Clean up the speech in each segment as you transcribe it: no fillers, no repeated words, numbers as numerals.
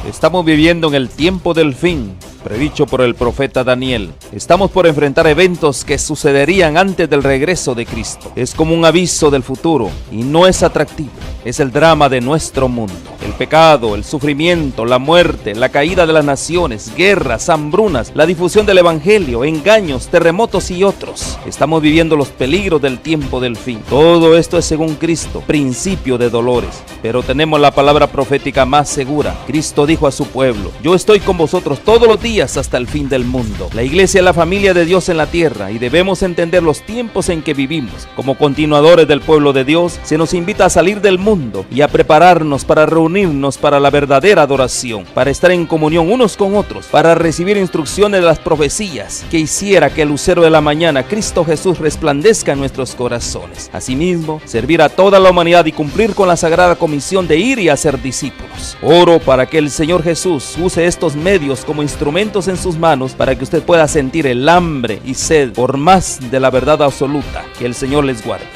Estamos viviendo en el tiempo del fin, predicho por el profeta Daniel. Estamos por enfrentar eventos que sucederían antes del regreso de Cristo. Es como un aviso del futuro y no es atractivo. Es el drama de nuestro mundo. El pecado, el sufrimiento, la muerte, la caída de las naciones, guerras, hambrunas, la difusión del evangelio, engaños, terremotos y otros. Estamos viviendo los peligros del tiempo del fin. Todo esto es según Cristo, principio de dolores. Pero tenemos la palabra profética más segura. Cristo dijo a su pueblo: yo estoy con vosotros todos los días hasta el fin del mundo. La iglesia es la familia de Dios en la tierra y debemos entender los tiempos en que vivimos. Como continuadores del pueblo de Dios, se nos invita a salir del mundo y a prepararnos para reunirnos para la verdadera adoración, para estar en comunión unos con otros, para recibir instrucciones de las profecías que hiciera que el lucero de la mañana, Cristo Jesús, resplandezca en nuestros corazones. Asimismo, servir a toda la humanidad y cumplir con la sagrada comisión de ir y hacer discípulos. Oro para que el Señor Jesús use estos medios como instrumentos en sus manos para que usted pueda sentir el hambre y sed por más de la verdad absoluta. Que el Señor les guarde.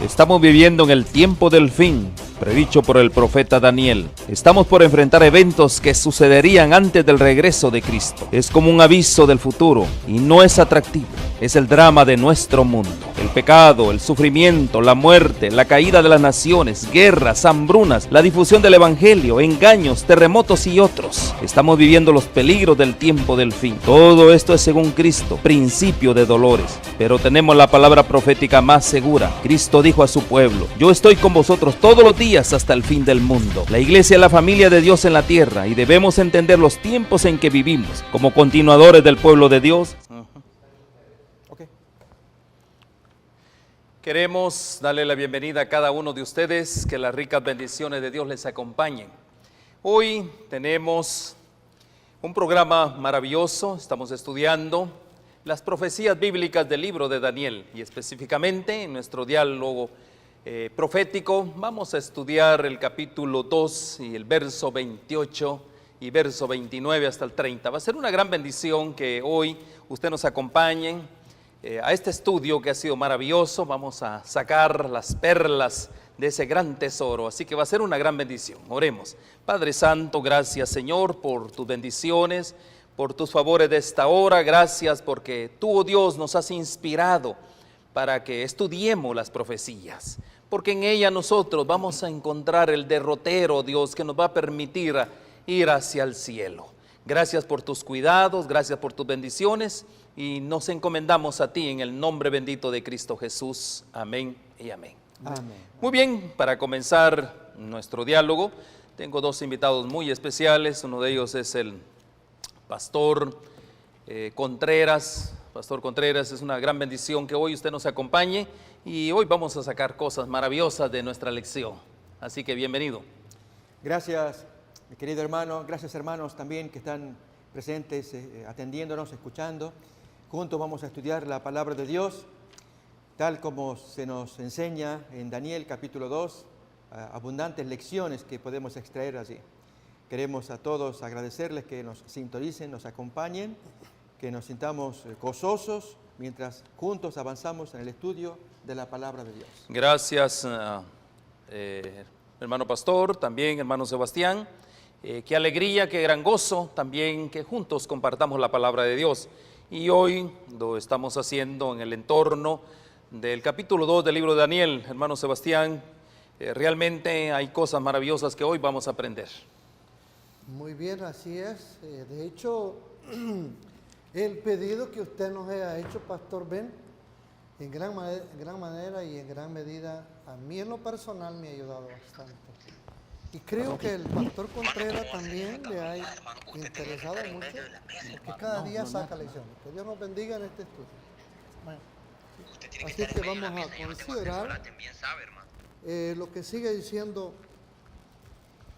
Estamos viviendo en el tiempo del fin, predicho por el profeta Daniel. Estamos por enfrentar eventos que sucederían antes del regreso de Cristo. Es como un aviso del futuro y no es atractivo. Es el drama de nuestro mundo. El pecado, el sufrimiento, la muerte, la caída de las naciones, guerras, hambrunas, la difusión del evangelio, engaños, terremotos y otros. Estamos viviendo los peligros del tiempo del fin. Todo esto es según Cristo, principio de dolores. Pero tenemos la palabra profética más segura. Cristo dijo a su pueblo: yo estoy con vosotros todos los días hasta el fin del mundo. La iglesia es la familia de Dios en la tierra y debemos entender los tiempos en que vivimos. Como continuadores del pueblo de Dios, queremos darle la bienvenida a cada uno de ustedes, que las ricas bendiciones de Dios les acompañen. Hoy tenemos un programa maravilloso. Estamos estudiando las profecías bíblicas del libro de Daniel y específicamente en nuestro diálogo profético vamos a estudiar el capítulo 2 y el verso 28 y verso 29 hasta el 30. Va a ser una gran bendición que hoy usted nos acompañe a este estudio que ha sido maravilloso. Vamos a sacar las perlas de ese gran tesoro, así que va a ser una gran bendición. Oremos. Padre Santo, gracias Señor por tus bendiciones, por tus favores de esta hora. Gracias porque tú, oh Dios, nos has inspirado para que estudiemos las profecías, porque en ella nosotros vamos a encontrar el derrotero, Dios, que nos va a permitir ir hacia el cielo. Gracias por tus cuidados, gracias por tus bendiciones, y nos encomendamos a ti en el nombre bendito de Cristo Jesús. Amén y amén. Amén. Muy bien, para comenzar nuestro diálogo, tengo dos invitados muy especiales. Uno de ellos es el pastor Contreras. Pastor Contreras, es una gran bendición que hoy usted nos acompañe y hoy vamos a sacar cosas maravillosas de nuestra lección. Así que bienvenido. Gracias, mi querido hermano. Gracias, hermanos, también que están presentes, atendiéndonos, escuchando. Juntos vamos a estudiar la palabra de Dios, tal como se nos enseña en Daniel capítulo 2, abundantes lecciones que podemos extraer allí. Queremos a todos agradecerles que nos sintonicen, nos acompañen, que nos sintamos gozosos mientras juntos avanzamos en el estudio de la palabra de Dios. Gracias, hermano pastor, también hermano Sebastián. Qué alegría, qué gran gozo también que juntos compartamos la palabra de Dios. Y hoy lo estamos haciendo en el entorno del capítulo 2 del libro de Daniel. Hermano Sebastián, realmente hay cosas maravillosas que hoy vamos a aprender. Muy bien, así es. De hecho, el pedido que usted nos ha hecho, Pastor Ben, en gran manera y en gran medida, a mí en lo personal me ha ayudado bastante. Y creo que el Pastor Contreras también le ha interesado mucho, porque cada día saca lecciones. Que Dios nos bendiga en este estudio. Bueno, así que vamos a considerar lo que sigue diciendo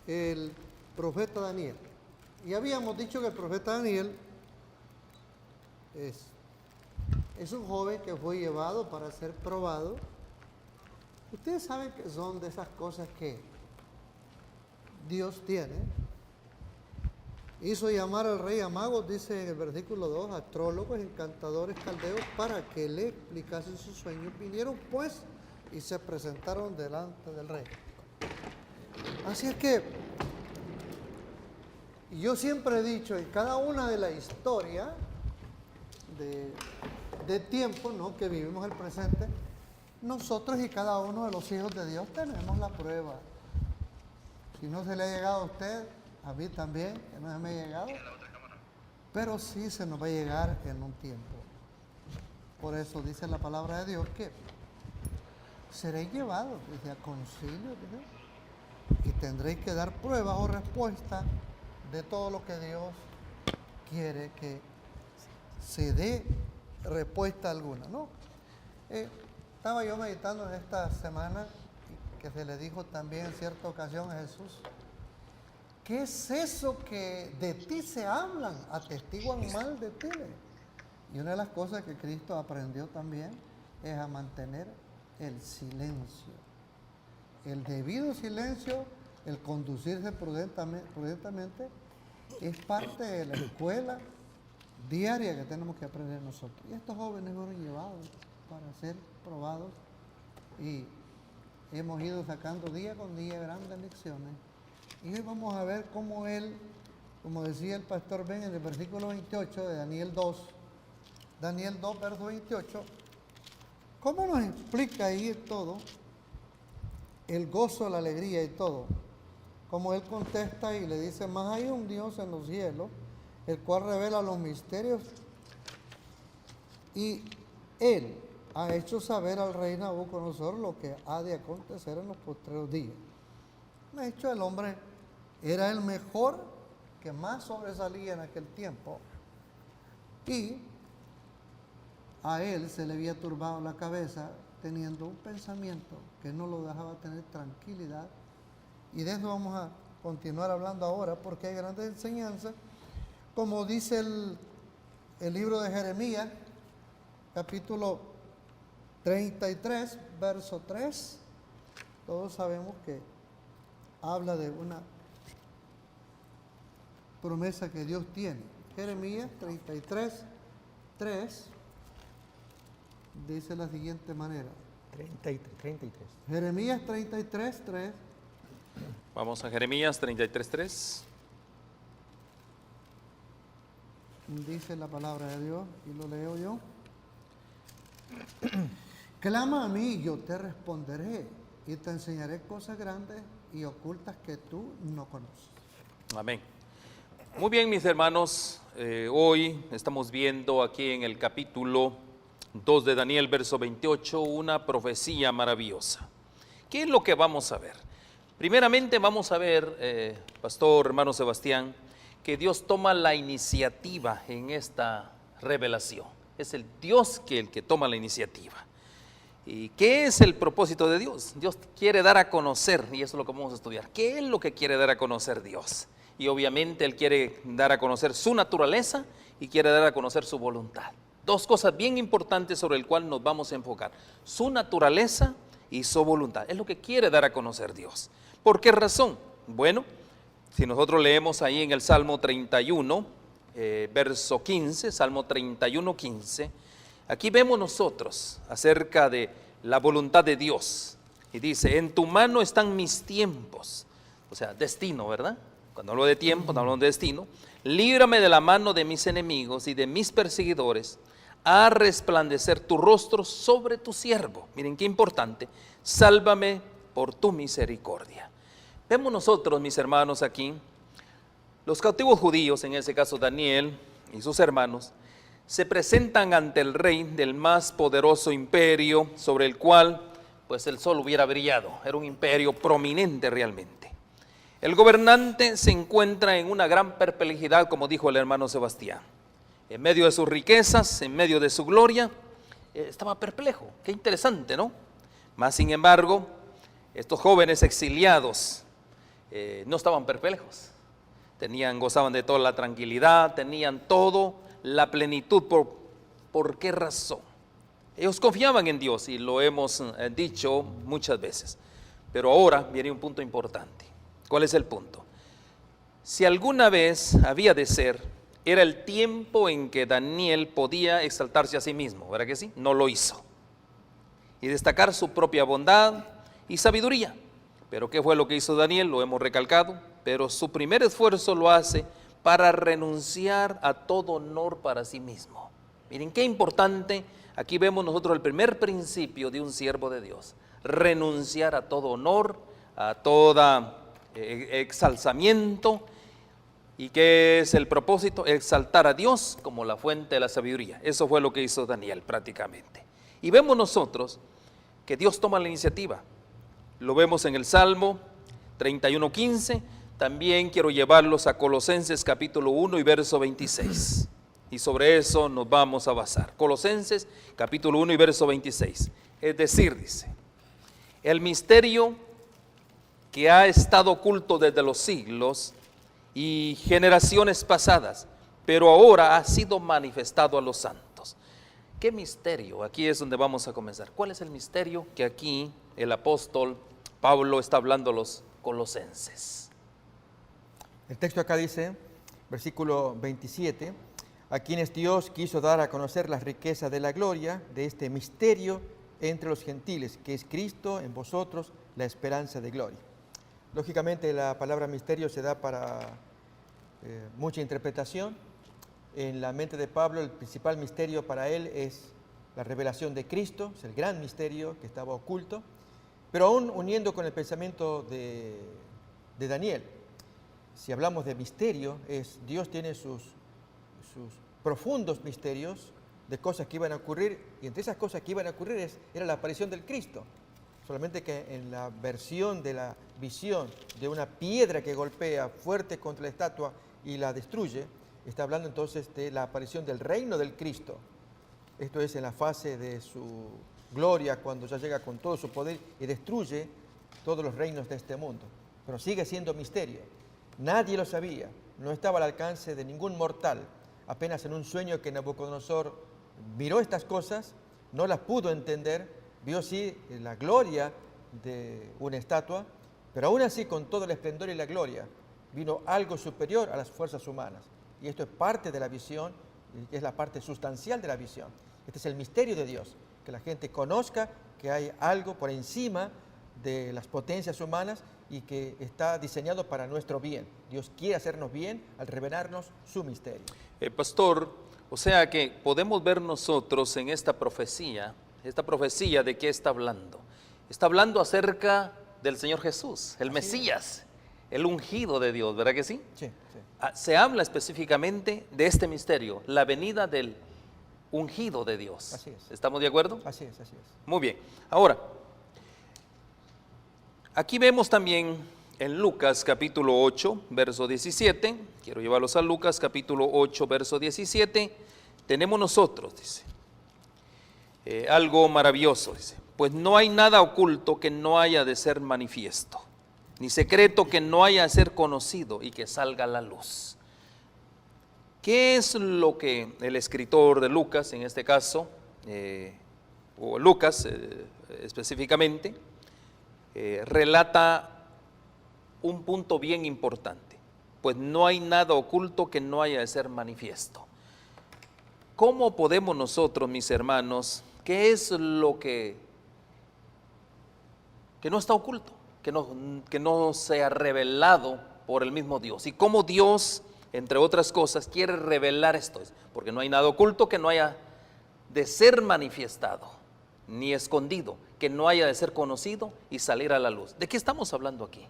el profeta Daniel. Y habíamos dicho que el profeta Daniel es un joven que fue llevado para ser probado. Ustedes saben que son de esas cosas que Dios tiene. Hizo llamar al rey a magos, dice en el versículo 2, astrólogos, encantadores, caldeos, para que le explicasen sus sueños. Vinieron pues y se presentaron delante del rey. Así es que yo siempre he dicho, en cada una de la historia de tiempo, ¿no?, que vivimos el presente, nosotros y cada uno de los hijos de Dios tenemos la prueba. Si no se le ha llegado a usted, a mí también, que no se me ha llegado, pero sí se nos va a llegar en un tiempo. Por eso dice la palabra de Dios que seréis llevados desde a concilio, y tendréis que dar pruebas o respuestas de todo lo que Dios quiere que se dé respuesta alguna, ¿no? Estaba yo meditando en esta semana que se le dijo también en cierta ocasión a Jesús: ¿qué es eso que de ti se hablan? Atestiguan mal de ti. Y una de las cosas que Cristo aprendió también es a mantener el silencio. El debido silencio, el conducirse prudentemente, es parte de la escuela diaria que tenemos que aprender nosotros. Y estos jóvenes fueron llevados para ser probados y hemos ido sacando día con día grandes lecciones. Y hoy vamos a ver cómo él, como decía el pastor Ben en el versículo 28 de Daniel 2, verso 28, cómo nos explica ahí todo, el gozo, la alegría y todo. Como él contesta y le dice: más hay un Dios en los cielos, el cual revela los misterios, y él ha hecho saber al rey Nabucodonosor lo que ha de acontecer en los postreros días. De hecho, el hombre era el mejor que más sobresalía en aquel tiempo, y a él se le había turbado la cabeza teniendo un pensamiento que no lo dejaba tener tranquilidad. Y de eso vamos a continuar hablando ahora, porque hay grandes enseñanzas, como dice el libro de Jeremías, capítulo 33, verso 3. Todos sabemos que habla de una promesa que Dios tiene. Jeremías 33, 3 dice de la siguiente manera. 33. Jeremías 33, 3. Vamos a Jeremías 33:3. Dice la palabra de Dios, y lo leo yo. Clama a mí y yo te responderé, y te enseñaré cosas grandes y ocultas que tú no conoces. Amén. Muy bien, mis hermanos, hoy estamos viendo aquí en el capítulo 2 de Daniel, verso 28, una profecía maravillosa. ¿Qué es lo que vamos a ver? Primeramente vamos a ver, pastor, hermano Sebastián, que Dios toma la iniciativa en esta revelación. Es el Dios el que toma la iniciativa. ¿Y qué es el propósito de Dios? Dios quiere dar a conocer, y eso es lo que vamos a estudiar. ¿Qué es lo que quiere dar a conocer Dios? Y obviamente Él quiere dar a conocer su naturaleza y quiere dar a conocer su voluntad. Dos cosas bien importantes sobre el cual nos vamos a enfocar: su naturaleza y su voluntad. Es lo que quiere dar a conocer Dios. ¿Por qué razón? Bueno, si nosotros leemos ahí en el Salmo 31, verso 15, Salmo 31, 15, aquí vemos nosotros acerca de la voluntad de Dios. Y dice: en tu mano están mis tiempos. O sea, destino, ¿verdad? Cuando hablo de tiempo, cuando hablo de destino. Líbrame de la mano de mis enemigos y de mis perseguidores. A resplandecer tu rostro sobre tu siervo. Miren qué importante. Sálvame por tu misericordia. Vemos nosotros, mis hermanos, aquí, los cautivos judíos, en ese caso Daniel y sus hermanos, se presentan ante el rey del más poderoso imperio sobre el cual pues el sol hubiera brillado. Era un imperio prominente realmente. El gobernante se encuentra en una gran perplejidad, como dijo el hermano Sebastián. En medio de sus riquezas, en medio de su gloria, estaba perplejo. Qué interesante, ¿no? Mas, sin embargo, estos jóvenes exiliados no estaban perplejos. Gozaban de toda la tranquilidad, tenían todo, la plenitud. ¿Por qué razón? Ellos confiaban en Dios, y lo hemos dicho muchas veces. Pero ahora viene un punto importante. ¿Cuál es el punto? Si alguna vez había de ser, era el tiempo en que Daniel podía exaltarse a sí mismo, ¿verdad que sí? No lo hizo. Y destacar su propia bondad y sabiduría. Pero ¿qué fue lo que hizo Daniel? Lo hemos recalcado, pero su primer esfuerzo lo hace para renunciar a todo honor para sí mismo. Miren qué importante, aquí vemos nosotros el primer principio de un siervo de Dios: renunciar a todo honor, a toda exalzamiento. ¿Y qué es el propósito? Exaltar a Dios como la fuente de la sabiduría. Eso fue lo que hizo Daniel prácticamente. Y vemos nosotros que Dios toma la iniciativa. Lo vemos en el Salmo 31:15. También quiero llevarlos a Colosenses capítulo 1 y verso 26. Y sobre eso nos vamos a basar. Colosenses capítulo 1 y verso 26. Es decir, dice, el misterio que ha estado oculto desde los siglos y generaciones pasadas, pero ahora ha sido manifestado a los santos. ¿Qué misterio? Aquí es donde vamos a comenzar. ¿Cuál es el misterio que aquí el apóstol Pablo está hablando a los colosenses? El texto acá dice, versículo 27, a quienes Dios quiso dar a conocer las riquezas de la gloria de este misterio entre los gentiles, que es Cristo en vosotros, la esperanza de gloria. Lógicamente la palabra misterio se da para mucha interpretación. En la mente de Pablo el principal misterio para él es la revelación de Cristo, es el gran misterio que estaba oculto, pero aún uniendo con el pensamiento de Daniel. Si hablamos de misterio, Dios tiene sus profundos misterios de cosas que iban a ocurrir, y entre esas cosas que iban a ocurrir era la aparición del Cristo. Solamente que en la versión de la visión de una piedra que golpea fuerte contra la estatua y la destruye, está hablando entonces de la aparición del reino del Cristo. Esto es en la fase de su gloria, cuando ya llega con todo su poder y destruye todos los reinos de este mundo. Pero sigue siendo misterio. Nadie lo sabía, no estaba al alcance de ningún mortal. Apenas en un sueño que Nabucodonosor miró estas cosas, no las pudo entender, vio sí la gloria de una estatua, pero aún así con todo el esplendor y la gloria vino algo superior a las fuerzas humanas. Y esto es parte de la visión, es la parte sustancial de la visión. Este es el misterio de Dios, que la gente conozca que hay algo por encima de las potencias humanas y que está diseñado para nuestro bien. Dios quiere hacernos bien al revelarnos su misterio. Pastor, o sea que podemos ver nosotros en esta profecía de qué está hablando. Está hablando acerca del Señor Jesús, el Mesías, el ungido de Dios, ¿verdad que sí? Sí, sí. Se habla específicamente de este misterio, la venida del ungido de Dios. Así es. ¿Estamos de acuerdo? Así es, así es. Muy bien. Ahora, aquí vemos también en Lucas capítulo 8, verso 17, quiero llevarlos a Lucas capítulo 8, verso 17, tenemos nosotros, dice, algo maravilloso, dice, pues no hay nada oculto que no haya de ser manifiesto, ni secreto que no haya de ser conocido y que salga a la luz. ¿Qué es lo que el escritor de Lucas, en este caso, o Lucas específicamente, relata un punto bien importante? Pues no hay nada oculto que no haya de ser manifiesto. ¿Cómo podemos nosotros, mis hermanos, qué es lo que no está oculto, que no sea revelado por el mismo Dios? Y cómo Dios, entre otras cosas, quiere revelar esto, porque no hay nada oculto que no haya de ser manifestado, ni escondido, que no haya de ser conocido y salir a la luz. ¿De qué estamos hablando aquí?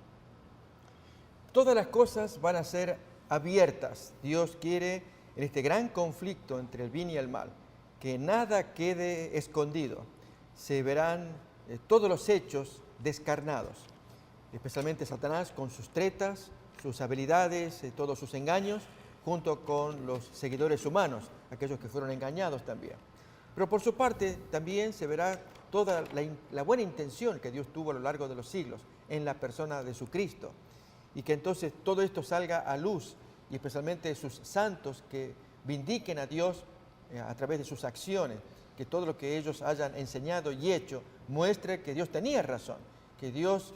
Todas las cosas van a ser abiertas. Dios quiere, en este gran conflicto entre el bien y el mal, que nada quede escondido. Se verán todos los hechos descarnados, especialmente Satanás con sus tretas, sus habilidades, todos sus engaños, junto con los seguidores humanos, aquellos que fueron engañados también. Pero por su parte también se verá toda la buena intención que Dios tuvo a lo largo de los siglos en la persona de su Cristo, y que entonces todo esto salga a luz, y especialmente sus santos que vindiquen a Dios a través de sus acciones, que todo lo que ellos hayan enseñado y hecho muestre que Dios tenía razón, que Dios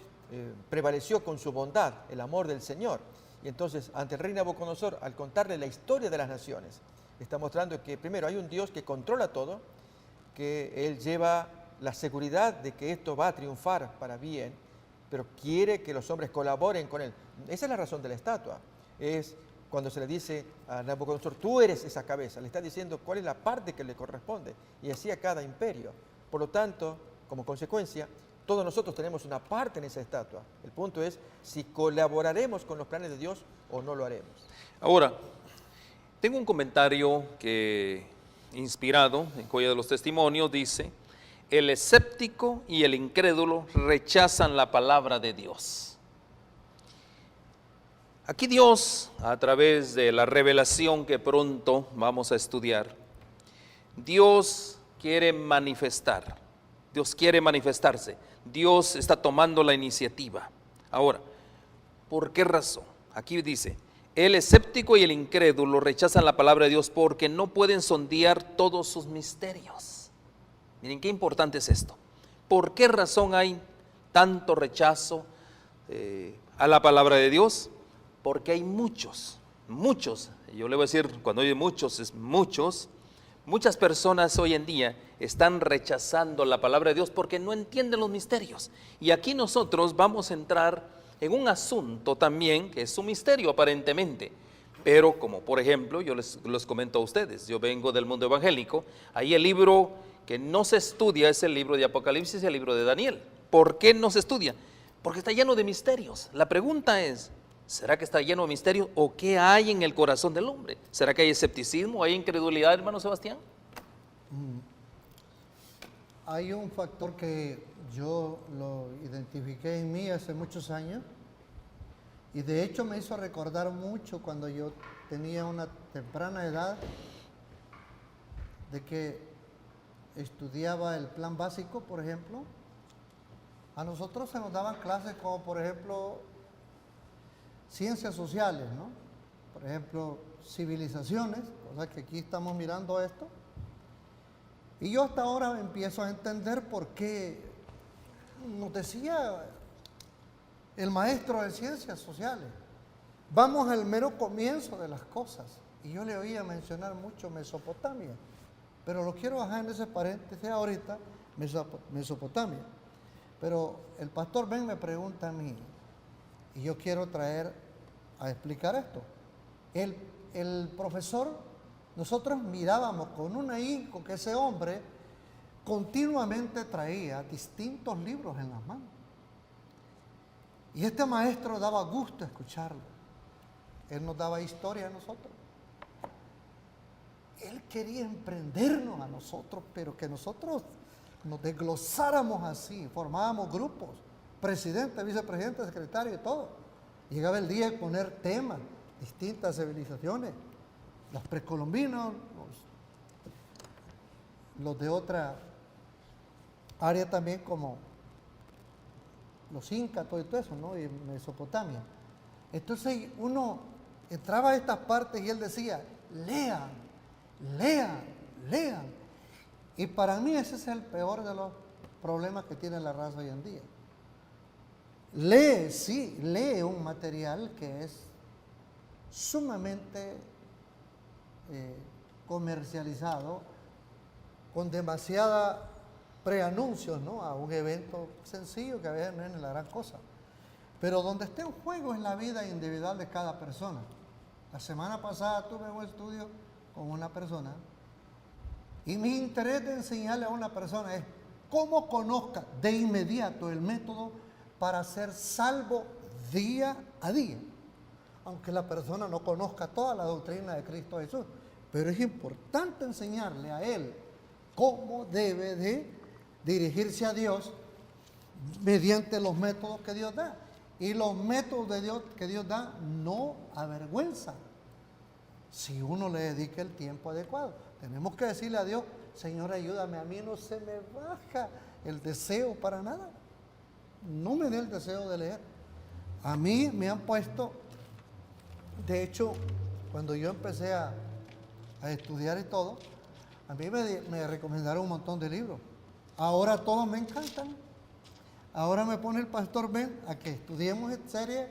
prevaleció con su bondad, el amor del Señor. Y entonces ante el rey Nabucodonosor, al contarle la historia de las naciones, está mostrando que primero hay un Dios que controla todo, que Él lleva la seguridad de que esto va a triunfar para bien, pero quiere que los hombres colaboren con él. Esa es la razón de la estatua. Es cuando se le dice a Nabucodonosor, tú eres esa cabeza, le está diciendo cuál es la parte que le corresponde, y así a cada imperio. Por lo tanto, como consecuencia, todos nosotros tenemos una parte en esa estatua. El punto es si colaboraremos con los planes de Dios o no lo haremos. Ahora, tengo un comentario que, inspirado en Joya de los Testimonios, dice: el escéptico y el incrédulo rechazan la palabra de Dios. Aquí Dios, a través de la revelación que pronto vamos a estudiar, Dios quiere manifestar, Dios quiere manifestarse, Dios está tomando la iniciativa. Ahora, ¿por qué razón? Aquí dice, el escéptico y el incrédulo rechazan la palabra de Dios porque no pueden sondear todos sus misterios. Miren qué importante es esto. ¿Por qué razón hay tanto rechazo a la palabra de Dios? Porque hay muchos, yo le voy a decir, cuando oye muchos, es muchas personas hoy en día están rechazando la palabra de Dios porque no entienden los misterios. Y aquí nosotros vamos a entrar en un asunto también que es un misterio aparentemente, pero como por ejemplo, yo les comento a ustedes, yo vengo del mundo evangélico, ahí el libro que no se estudia es el libro de Apocalipsis y el libro de Daniel. ¿Por qué no se estudia? Porque está lleno de misterios. La pregunta es, ¿será que está lleno de misterios o qué hay en el corazón del hombre? ¿Será que hay escepticismo, hay incredulidad, hermano Sebastián? Hay un factor que yo lo identifiqué en mí hace muchos años y de hecho me hizo recordar mucho cuando yo tenía una temprana edad de que estudiaba el plan básico, por ejemplo. A nosotros se nos daban clases como, por ejemplo, ciencias sociales, ¿no? Por ejemplo, civilizaciones, o sea que aquí estamos mirando esto. Y yo hasta ahora empiezo a entender por qué nos decía el maestro de ciencias sociales, vamos al mero comienzo de las cosas. Y yo le oía mencionar mucho Mesopotamia, pero lo quiero bajar en ese paréntesis ahorita, Mesopotamia. Pero el pastor Ben me pregunta a mí, y yo quiero traer a explicar esto. El profesor, nosotros mirábamos con un ahínco que ese hombre continuamente traía distintos libros en las manos. Y este maestro daba gusto escucharlo. Él nos daba historia a nosotros. Él quería emprendernos a nosotros, pero que nosotros nos desglosáramos así, formábamos grupos. Presidente, vicepresidente, secretario y todo. Llegaba el día de poner temas, distintas civilizaciones, los precolombinos, los de otra área también como los incas, todo eso, ¿no? Y Mesopotamia. Entonces uno entraba a estas partes y él decía, lean, lean, lean. Y para mí ese es el peor de los problemas que tiene la raza hoy en día. Lee, sí, lee un material que es sumamente comercializado, con demasiada preanuncios, ¿no? A un evento sencillo que a veces no es la gran cosa. Pero donde está en juego es la vida individual de cada persona. La semana pasada tuve un estudio con una persona y mi interés de enseñarle a una persona es cómo conozca de inmediato el método para ser salvo día a día, aunque la persona no conozca toda la doctrina de Cristo Jesús, pero es importante enseñarle a él cómo debe de dirigirse a Dios mediante los métodos que Dios da, y los métodos de Dios que Dios da no avergüenzan si uno le dedica el tiempo adecuado. Tenemos que decirle a Dios, Señor, ayúdame, a mí no se me baja el deseo para nada. No me dé el deseo de leer. A mí me han puesto, de hecho, cuando yo empecé a estudiar y todo, a mí me recomendaron un montón de libros. Ahora todos me encantan. Ahora me pone el pastor Ben a que estudiemos esta serie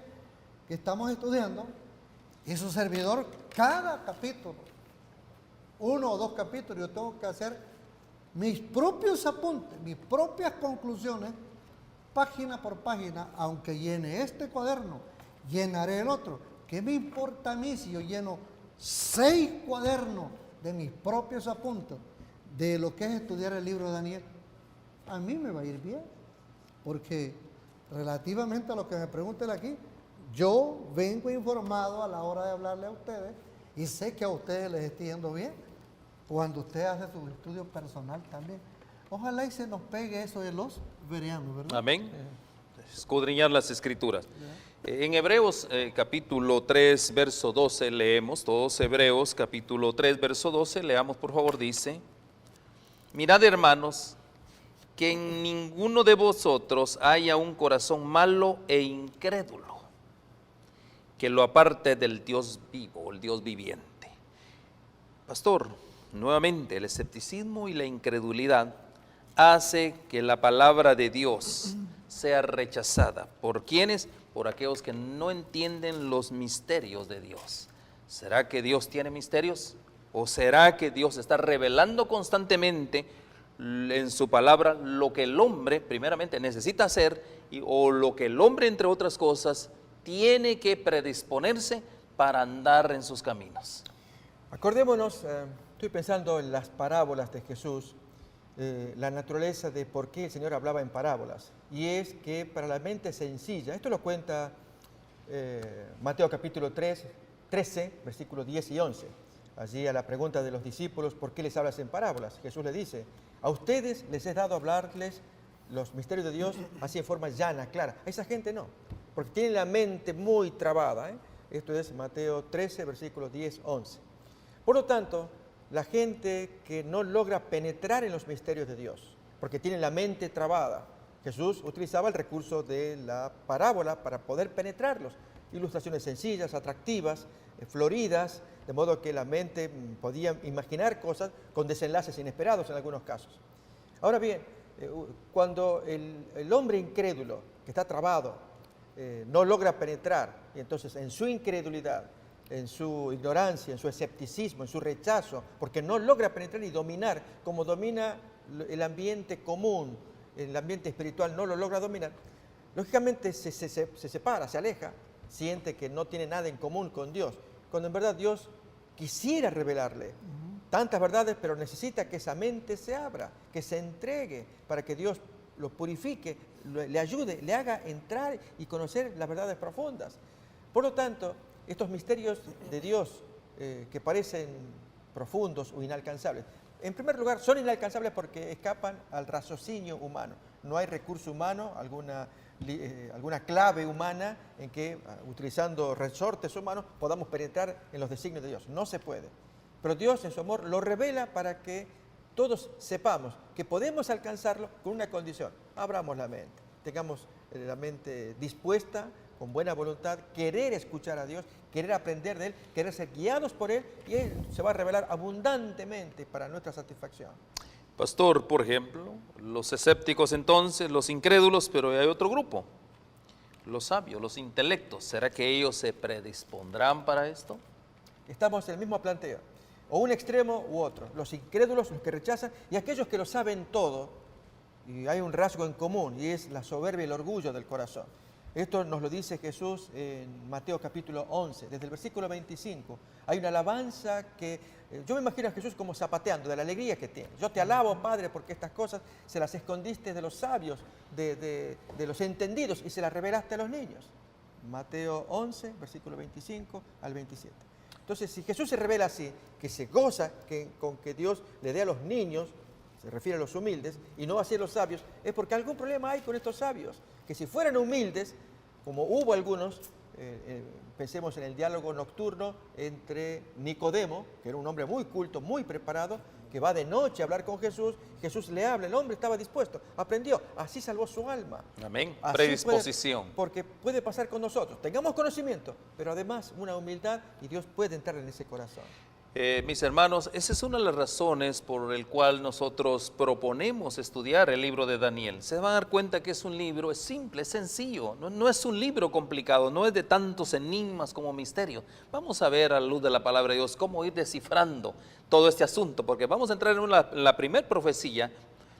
que estamos estudiando, y su servidor, cada capítulo, 1 o 2 capítulos, yo tengo que hacer mis propios apuntes, mis propias conclusiones, página por página, aunque llene este cuaderno, llenaré el otro. ¿Qué me importa a mí si yo lleno 6 cuadernos de mis propios apuntes de lo que es estudiar el libro de Daniel? A mí me va a ir bien, porque relativamente a lo que me pregunten aquí, yo vengo informado a la hora de hablarle a ustedes y sé que a ustedes les estoy yendo bien cuando usted hace su estudio personal también. Ojalá y se nos pegue eso de los bereanos, ¿verdad? Amén. Escudriñar las escrituras. En Hebreos capítulo 3, verso 12 leemos, todos Hebreos capítulo 3, verso 12, leamos por favor, dice: mirad, hermanos, que en ninguno de vosotros haya un corazón malo e incrédulo, que lo aparte del Dios vivo, el Dios viviente. Pastor, nuevamente el escepticismo y la incredulidad hace que la palabra de Dios sea rechazada. ¿Por quiénes? Por aquellos que no entienden los misterios de Dios. ¿Será que Dios tiene misterios? ¿O será que Dios está revelando constantemente en su palabra lo que el hombre primeramente necesita hacer o lo que el hombre, entre otras cosas, tiene que predisponerse para andar en sus caminos? Acordémonos, estoy pensando en las parábolas de Jesús, la naturaleza de por qué el Señor hablaba en parábolas. Y es que para la mente sencilla, esto lo cuenta Mateo capítulo 13, versículos 10 y 11. Allí a la pregunta de los discípulos, ¿por qué les hablas en parábolas? Jesús le dice: a ustedes les he dado hablarles los misterios de Dios así en forma llana, clara. A esa gente no, porque tienen la mente muy trabada. Esto es Mateo 13, versículos 10, 11. Por lo tanto, la gente que no logra penetrar en los misterios de Dios, porque tiene la mente trabada, Jesús utilizaba el recurso de la parábola para poder penetrarlos. Ilustraciones sencillas, atractivas, floridas, de modo que la mente podía imaginar cosas con desenlaces inesperados en algunos casos. Ahora bien, cuando el hombre incrédulo, que está trabado, no logra penetrar, y entonces en su incredulidad, en su ignorancia, en su escepticismo, en su rechazo, porque no logra penetrar y dominar, como domina el ambiente común, el ambiente espiritual no lo logra dominar, lógicamente se separa, se aleja, siente que no tiene nada en común con Dios, cuando en verdad Dios quisiera revelarle tantas verdades, pero necesita que esa mente se abra, que se entregue, para que Dios lo purifique, le ayude, le haga entrar y conocer las verdades profundas. Por lo tanto, estos misterios de Dios que parecen profundos o inalcanzables, en primer lugar son inalcanzables porque escapan al raciocinio humano. No hay recurso humano, alguna clave humana en que, utilizando resortes humanos, podamos penetrar en los designios de Dios. No se puede. Pero Dios en su amor lo revela para que todos sepamos que podemos alcanzarlo con una condición: abramos la mente, tengamos la mente dispuesta, con buena voluntad, querer escuchar a Dios, querer aprender de Él, querer ser guiados por Él, y Él se va a revelar abundantemente para nuestra satisfacción. Pastor, por ejemplo, los escépticos entonces, los incrédulos, pero hay otro grupo, los sabios, los intelectos. ¿Será que ellos se predispondrán para esto? Estamos en el mismo planteo, o un extremo u otro, los incrédulos, los que rechazan, y aquellos que lo saben todo, y hay un rasgo en común, y es la soberbia y el orgullo del corazón. Esto nos lo dice Jesús en Mateo capítulo 11, desde el versículo 25. Hay una alabanza que yo me imagino a Jesús como zapateando de la alegría que tiene. Yo te alabo, Padre, porque estas cosas se las escondiste de los sabios, de los entendidos, y se las revelaste a los niños. Mateo 11, versículo 25 al 27. Entonces, si Jesús se revela así, que se goza con que Dios le dé a los niños, se refiere a los humildes, y no así a los sabios, es porque algún problema hay con estos sabios, que si fueran humildes, como hubo algunos, pensemos en el diálogo nocturno entre Nicodemo, que era un hombre muy culto, muy preparado, que va de noche a hablar con Jesús, Jesús le habla, el hombre estaba dispuesto, aprendió, así salvó su alma. Amén, Así predisposición. porque puede pasar con nosotros, tengamos conocimiento, pero además una humildad, y Dios puede entrar en ese corazón. Mis hermanos, esa es una de las razones por el cual nosotros proponemos estudiar el libro de Daniel. Se van a dar cuenta que es un libro, es simple, es sencillo, no es un libro complicado, no es de tantos enigmas como misterios. Vamos a ver a la luz de la palabra de Dios cómo ir descifrando todo este asunto, porque vamos a entrar en la primer profecía,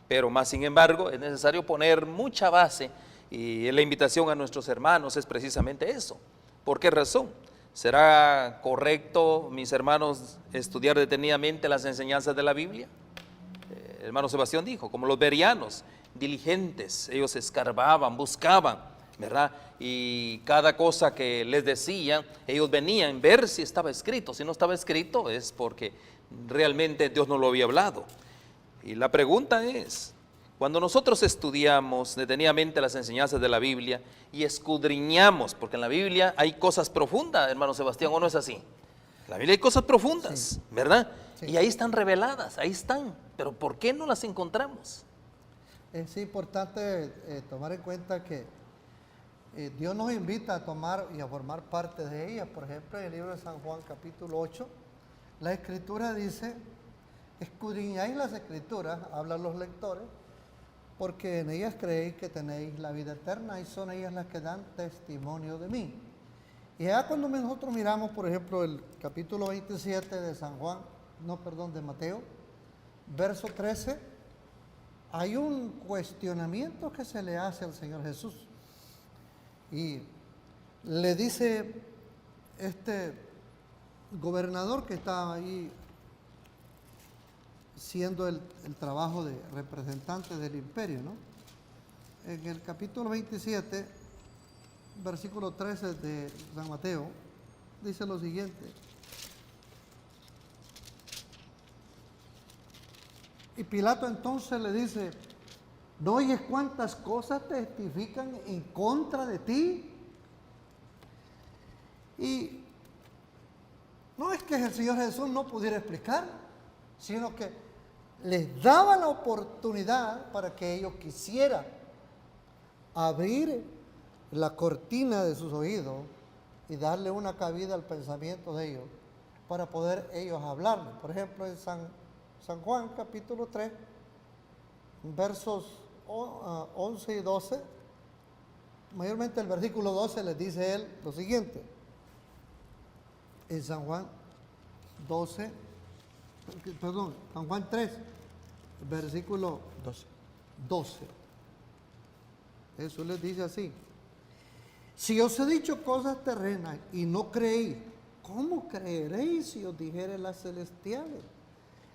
pero más sin embargo es necesario poner mucha base Y la invitación a nuestros hermanos es precisamente eso. ¿Por qué razón? ¿Será correcto, mis hermanos, estudiar detenidamente las enseñanzas de la Biblia? El hermano Sebastián dijo, como los bereanos, diligentes, ellos escarbaban, buscaban, ¿verdad? Y cada cosa que les decían, ellos venían a ver si estaba escrito. Si no estaba escrito es porque realmente Dios no lo había hablado. Y la pregunta es, cuando nosotros estudiamos detenidamente las enseñanzas de la Biblia y escudriñamos, porque en la Biblia hay cosas profundas, hermano Sebastián, ¿o no es así? En la Biblia hay cosas profundas, Sí. ¿verdad? Sí. Y ahí están reveladas, ahí están. Pero ¿por qué no las encontramos? Es importante tomar en cuenta que Dios nos invita a tomar y a formar parte de ellas. Por ejemplo, en el libro de San Juan, capítulo 8, la Escritura dice, escudriñáis las Escrituras, hablan los lectores, porque en ellas creéis que tenéis la vida eterna y son ellas las que dan testimonio de mí. Y ya cuando nosotros miramos, por ejemplo, el capítulo 27 de de Mateo, verso 13, hay un cuestionamiento que se le hace al Señor Jesús. Y le dice este gobernador que estaba ahí siendo el trabajo de representante del imperio, ¿no? En el capítulo 27, versículo 13 de San Mateo, dice lo siguiente. Y Pilato entonces le dice, ¿no oyes cuántas cosas testifican en contra de ti? Y no es que el Señor Jesús no pudiera explicar, sino que les daba la oportunidad para que ellos quisieran abrir la cortina de sus oídos y darle una cabida al pensamiento de ellos para poder ellos hablarle. Por ejemplo, en San Juan capítulo 3, versos 11 y 12, mayormente el versículo 12 les dice él lo siguiente. En San Juan 3, versículo 12. Eso les dice así. Si os he dicho cosas terrenas y no creéis, ¿cómo creeréis si os dijere las celestiales?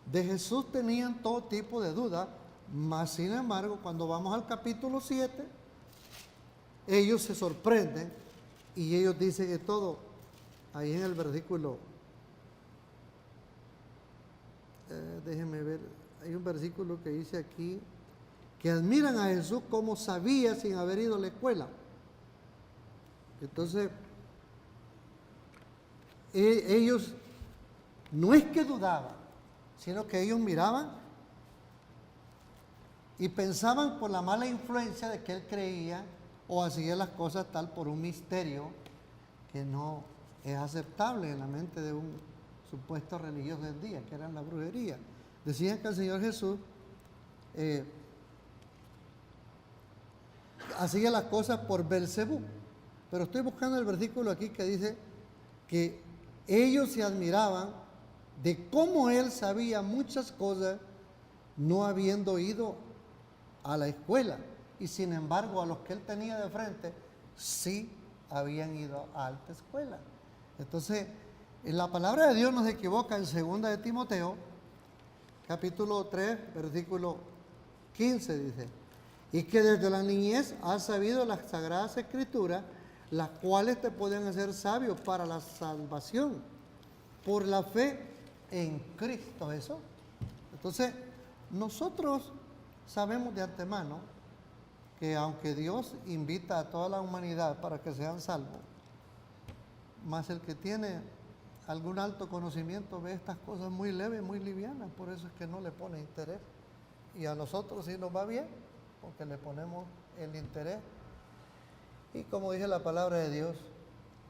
De Jesús tenían todo tipo de dudas, mas sin embargo, cuando vamos al capítulo 7, ellos se sorprenden y ellos dicen que todo, ahí en el versículo, déjenme ver, hay un versículo que dice aquí, que admiran a Jesús como sabía sin haber ido a la escuela. Entonces, ellos no es que dudaban, sino que ellos miraban y pensaban por la mala influencia de que él creía o hacía las cosas tal por un misterio que no es aceptable en la mente de un supuesto religioso del día, que era la brujería. Decían que el Señor Jesús hacía las cosas por Belcebú. Pero estoy buscando el versículo aquí que dice que ellos se admiraban de cómo él sabía muchas cosas no habiendo ido a la escuela. Y sin embargo, a los que él tenía de frente, sí habían ido a alta escuela. Entonces, en la palabra de Dios no se equivoca en 2 de Timoteo, capítulo 3, versículo 15, dice, y que desde la niñez has sabido las sagradas escrituras, las cuales te pueden hacer sabio para la salvación por la fe en Cristo Jesús. Entonces, nosotros sabemos de antemano que aunque Dios invita a toda la humanidad para que sean salvos, más el que tiene algún alto conocimiento ve estas cosas muy leves, muy livianas, por eso es que no le pone interés. Y a nosotros sí nos va bien, porque le ponemos el interés. Y como dice la palabra de Dios,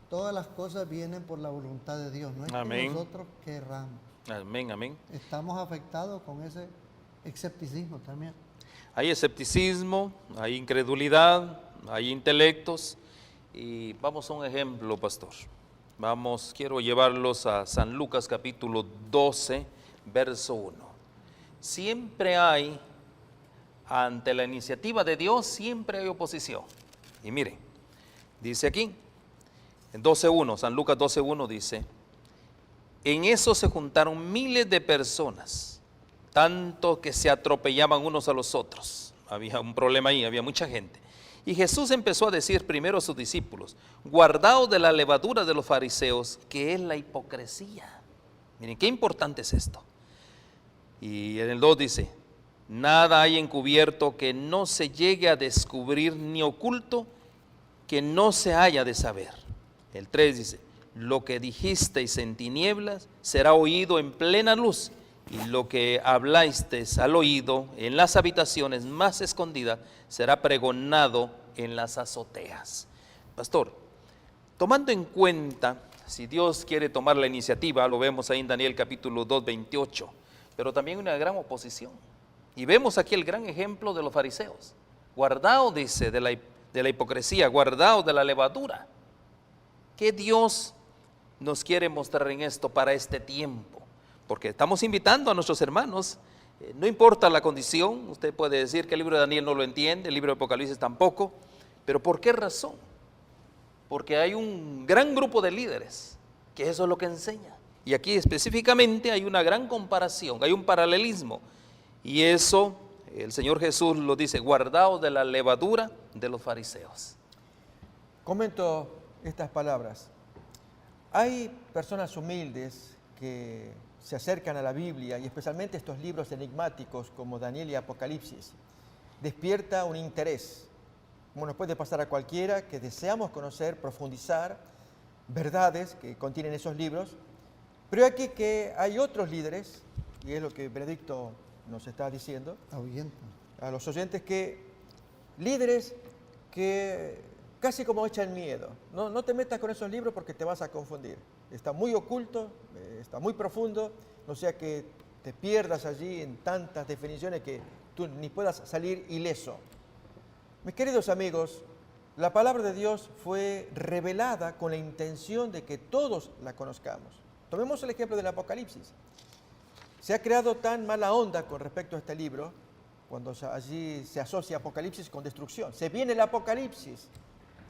todas las cosas vienen por la voluntad de Dios, no es Amén. que nosotros querramos. Amén, amén. Estamos afectados con ese escepticismo también. Hay escepticismo, hay incredulidad, hay intelectos. Y vamos a un ejemplo, pastor. Quiero llevarlos a San Lucas capítulo 12, verso 1. Siempre hay, ante la iniciativa de Dios, siempre hay oposición. Y mire, dice aquí, en 12.1, San Lucas 12.1 dice, en eso se juntaron miles de personas, tanto que se atropellaban unos a los otros. Había un problema ahí, había mucha gente. Y Jesús empezó a decir primero a sus discípulos, guardaos de la levadura de los fariseos, que es la hipocresía. Miren, qué importante es esto. Y en el 2 dice, nada hay encubierto que no se llegue a descubrir, ni oculto que no se haya de saber. El 3 dice, lo que dijisteis en tinieblas será oído en plena luz, y lo que hablasteis al oído en las habitaciones más escondidas será pregonado en las azoteas. Pastor, tomando en cuenta, si Dios quiere tomar la iniciativa, lo vemos ahí en Daniel capítulo 2, 28, pero también una gran oposición. Y vemos aquí el gran ejemplo de los fariseos. Guardaos, dice, de la hipocresía, guardaos de la levadura. ¿Qué Dios nos quiere mostrar en esto para este tiempo? Porque estamos invitando a nuestros hermanos, no importa la condición, usted puede decir que el libro de Daniel no lo entiende, el libro de Apocalipsis tampoco, pero ¿por qué razón? Porque hay un gran grupo de líderes que eso es lo que enseña. Y aquí específicamente hay una gran comparación, hay un paralelismo, y eso el Señor Jesús lo dice, guardaos de la levadura de los fariseos. Comento estas palabras. Hay personas humildes que se acercan a la Biblia y especialmente estos libros enigmáticos como Daniel y Apocalipsis. Despierta un interés, como nos puede pasar a cualquiera, que deseamos conocer, profundizar verdades que contienen esos libros. Pero aquí que hay otros líderes, y es lo que Benedicto nos está diciendo, a los oyentes, que líderes que casi como echan miedo. No te metas con esos libros porque te vas a confundir. Está muy oculto, está muy profundo, no sea que te pierdas allí en tantas definiciones que tú ni puedas salir ileso. Mis queridos amigos, la palabra de Dios fue revelada con la intención de que todos la conozcamos. Tomemos el ejemplo del Apocalipsis. Se ha creado tan mala onda con respecto a este libro, cuando allí se asocia Apocalipsis con destrucción. Se viene el Apocalipsis.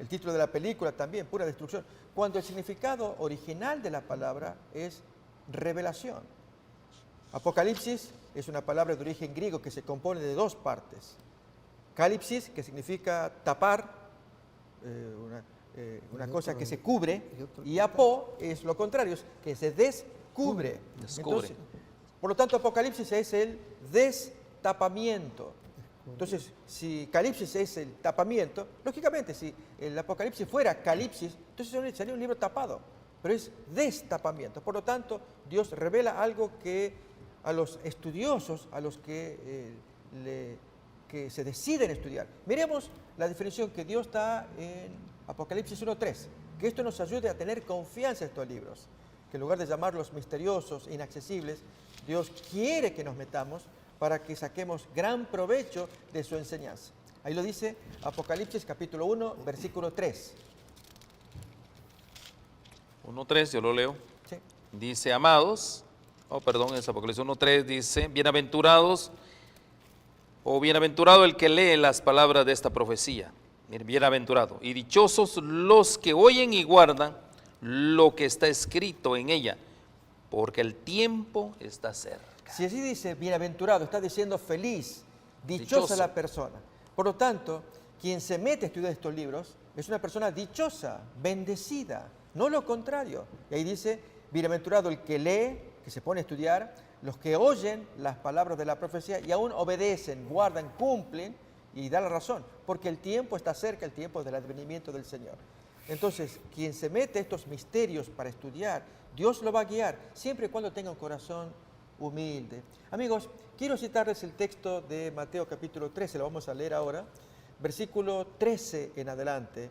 El título de la película también, pura destrucción, cuando el significado original de la palabra es revelación. Apocalipsis es una palabra de origen griego que se compone de dos partes. Calipsis, que significa tapar, una cosa que se cubre, y apo es lo contrario, es que se descubre. Entonces, por lo tanto, Apocalipsis es el destapamiento. Entonces, si Calipsis es el tapamiento, lógicamente, si el Apocalipsis fuera Calipsis, entonces sería un libro tapado, pero es destapamiento. Por lo tanto, Dios revela algo que a los estudiosos, a los que se deciden estudiar. Miremos la definición que Dios da en Apocalipsis 1.3, que esto nos ayude a tener confianza en estos libros, que en lugar de llamarlos misteriosos, inaccesibles, Dios quiere que nos metamos para que saquemos gran provecho de su enseñanza. Ahí lo dice Apocalipsis capítulo 1, versículo 3. 1.3, yo lo leo. Sí. Dice, amados, es Apocalipsis 1.3, dice, bienaventurados, bienaventurado el que lee las palabras de esta profecía. Bienaventurado. Y dichosos los que oyen y guardan lo que está escrito en ella, porque el tiempo está cerca. Si así dice bienaventurado, está diciendo feliz, dichosa la persona. Por lo tanto, quien se mete a estudiar estos libros es una persona dichosa, bendecida, no lo contrario. Y ahí dice, bienaventurado el que lee, que se pone a estudiar, los que oyen las palabras de la profecía y aún obedecen, guardan, cumplen y dan la razón, porque el tiempo está cerca, el tiempo del advenimiento del Señor. Entonces, quien se mete a estos misterios para estudiar, Dios lo va a guiar, siempre y cuando tenga un corazón humilde. Amigos, quiero citarles el texto de Mateo capítulo 13, lo vamos a leer ahora, versículo 13 en adelante,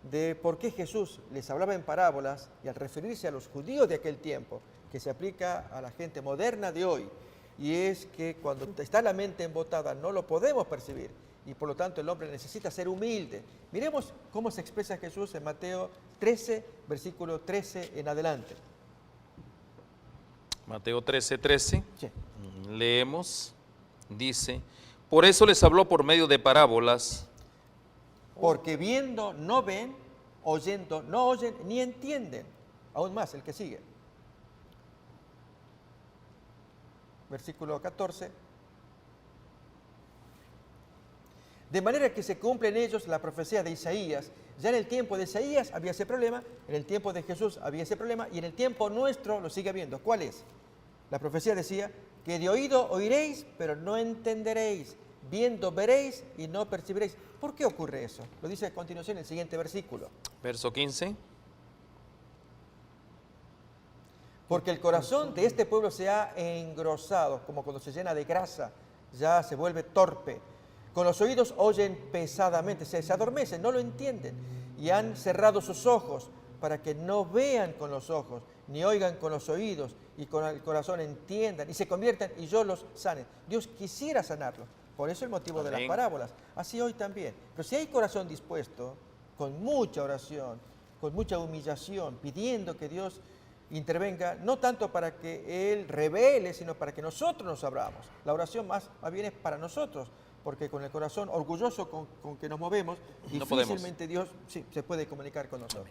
de por qué Jesús les hablaba en parábolas y al referirse a los judíos de aquel tiempo, que se aplica a la gente moderna de hoy, y es que cuando está la mente embotada no lo podemos percibir, y por lo tanto el hombre necesita ser humilde. Miremos cómo se expresa Jesús en Mateo 13, versículo 13 en adelante. Mateo 13:13, Sí. leemos, dice, por eso les habló por medio de parábolas, Porque viendo no ven, oyendo no oyen, ni entienden. Aún más, el que sigue. Versículo 14. De manera que se cumple en ellos la profecía de Isaías. Ya en el tiempo de Isaías había ese problema, en el tiempo de Jesús había ese problema, y en el tiempo nuestro lo sigue habiendo. ¿Cuál es? La profecía decía que de oído oiréis, pero no entenderéis. Viendo veréis y no percibiréis. ¿Por qué ocurre eso? Lo dice a continuación el siguiente versículo. Verso 15. Porque el corazón de este pueblo se ha engrosado, como cuando se llena de grasa, ya se vuelve torpe. Con los oídos oyen pesadamente, se adormecen, no lo entienden. Y han cerrado sus ojos para que no vean con los ojos, ni oigan con los oídos, y con el corazón entiendan, y se conviertan, y yo los sane. Dios quisiera sanarlos. Por eso el motivo de las parábolas. Así hoy también. Pero si hay corazón dispuesto, con mucha oración, con mucha humillación, pidiendo que Dios intervenga, no tanto para que Él revele, sino para que nosotros nos abramos. La oración más bien es para nosotros, porque con el corazón orgulloso con que nos movemos, difícilmente Dios se puede comunicar con nosotros.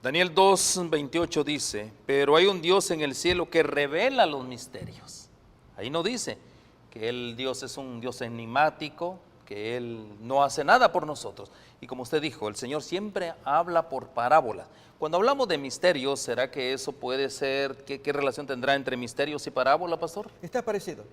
Daniel 2:28 dice, pero hay un Dios en el cielo que revela los misterios. Ahí no dice que el Dios es un Dios enigmático, que Él no hace nada por nosotros. Y como usted dijo, el Señor siempre habla por parábolas. Cuando hablamos de misterios, ¿será que eso puede ser, qué relación tendrá entre misterios y parábola, pastor? Está parecido.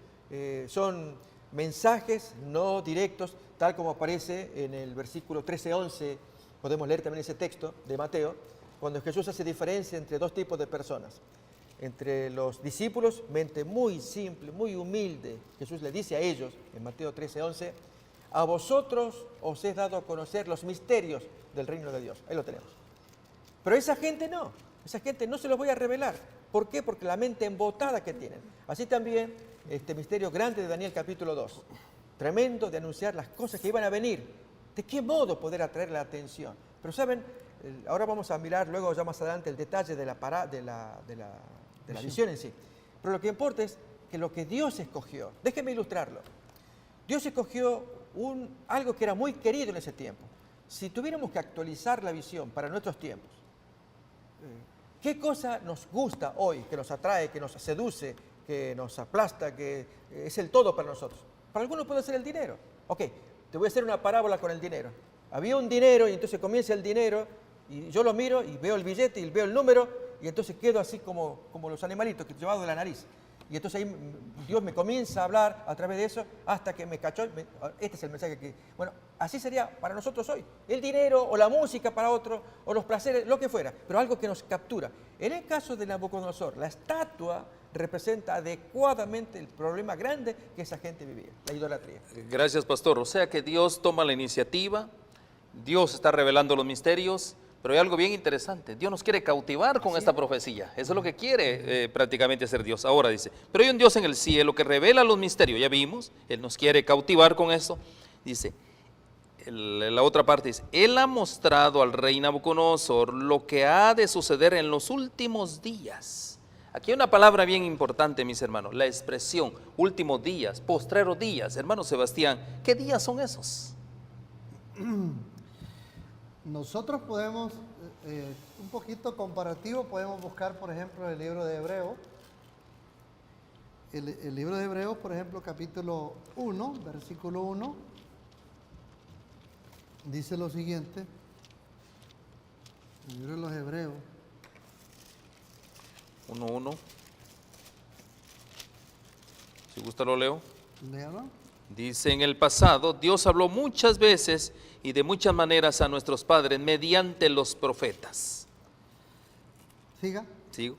Son mensajes no directos, tal como aparece en el versículo 13-11. Podemos leer también ese texto de Mateo, cuando Jesús hace diferencia entre dos tipos de personas. Entre los discípulos, mente muy simple, muy humilde, Jesús le dice a ellos, en Mateo 13:11, a vosotros os he dado a conocer los misterios del reino de Dios. Ahí lo tenemos. Pero esa gente no se los voy a revelar. ¿Por qué? Porque la mente embotada que tienen. Así también este misterio grande de Daniel capítulo 2, tremendo, de anunciar las cosas que iban a venir. ¿De qué modo poder atraer la atención? Pero saben, ahora vamos a mirar luego ya más adelante el detalle de la visión en sí. Pero lo que importa es que lo que Dios escogió, déjenme ilustrarlo. Dios escogió algo que era muy querido en ese tiempo. Si tuviéramos que actualizar la visión para nuestros tiempos, ¿qué cosa nos gusta hoy, que nos atrae, que nos seduce, que nos aplasta, que es el todo para nosotros? Para algunos puede ser el dinero. Ok, te voy a hacer una parábola con el dinero. Había un dinero y entonces comienza el dinero y yo lo miro y veo el billete y veo el número y entonces quedo así como los animalitos que llevado de la nariz. Y entonces ahí Dios me comienza a hablar a través de eso hasta que me cachó. Este es el mensaje que... Bueno, así sería para nosotros hoy. El dinero o la música para otro, o los placeres, lo que fuera, pero algo que nos captura. En el caso de Nabucodonosor, la estatua representa adecuadamente el problema grande que esa gente vivía, la idolatría. Gracias, pastor. O sea que Dios toma la iniciativa, Dios está revelando los misterios, pero hay algo bien interesante. Dios nos quiere cautivar con esta profecía. Eso es lo que quiere prácticamente hacer Dios. Ahora dice, pero hay un Dios en el cielo que revela los misterios. Ya vimos, Él nos quiere cautivar con esto. Dice, la otra parte dice, Él ha mostrado al rey Nabucodonosor lo que ha de suceder en los últimos días. Aquí hay una palabra bien importante, mis hermanos, la expresión últimos días, postreros días. Hermano Sebastián, ¿qué días son esos? Nosotros podemos, un poquito comparativo, podemos buscar, por ejemplo, el libro de Hebreos. El libro de Hebreos, por ejemplo, capítulo 1, versículo 1, dice lo siguiente. El libro de los Hebreos. 1:1. Si gusta lo leo. Léalo. Dice, en el pasado, Dios habló muchas veces y de muchas maneras a nuestros padres mediante los profetas. Siga. Sigo.